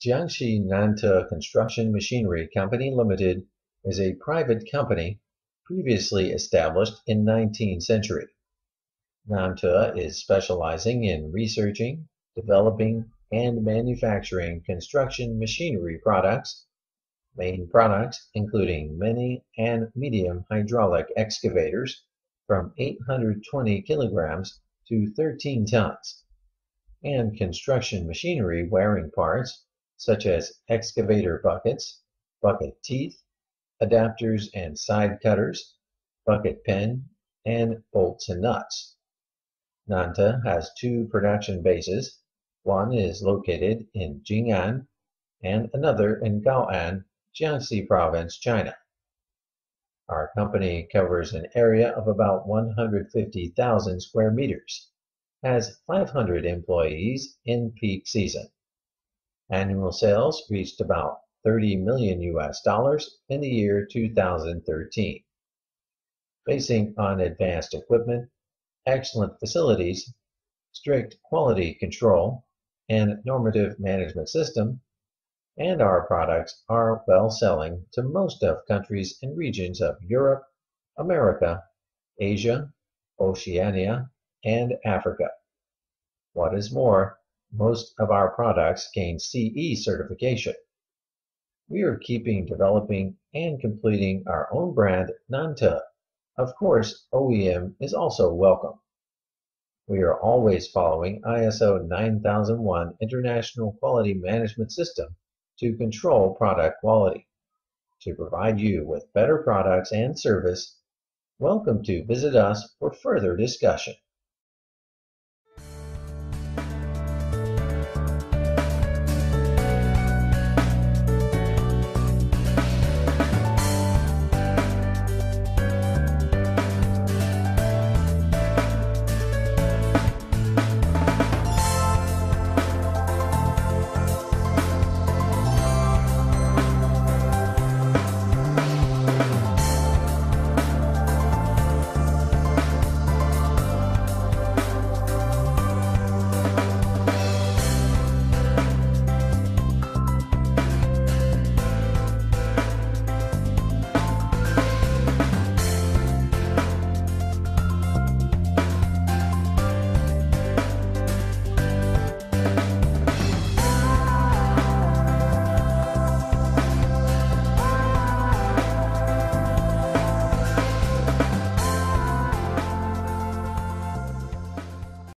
Jiangxi Nante Construction Machinery Company Limited is a private company previously established in 19th century. Nante is specializing in researching, developing, and manufacturing construction machinery products, main products including mini and medium hydraulic excavators from 820 kilograms to 13 tons, and construction machinery wearing parts such as excavator buckets, bucket teeth, adapters and side cutters, bucket pin, and bolts and nuts. Nante has two production bases. One is located in Jing'an and another in Gao'an, Jiangxi Province, China. Our company covers an area of about 150,000 square meters, has 500 employees in peak season. Annual sales reached about $30 million in the year 2013. Basing on advanced equipment, excellent facilities, strict quality control, and normative management system, and our products are well selling to most of countries and regions of Europe, America, Asia, Oceania, and Africa. What is more, most of our products gain CE certification. We are keeping developing and completing our own brand, Nante. Of course, OEM is also welcome. We are always following ISO 9001 International Quality Management System to control product quality. To provide you with better products and service, welcome to visit us for further discussion.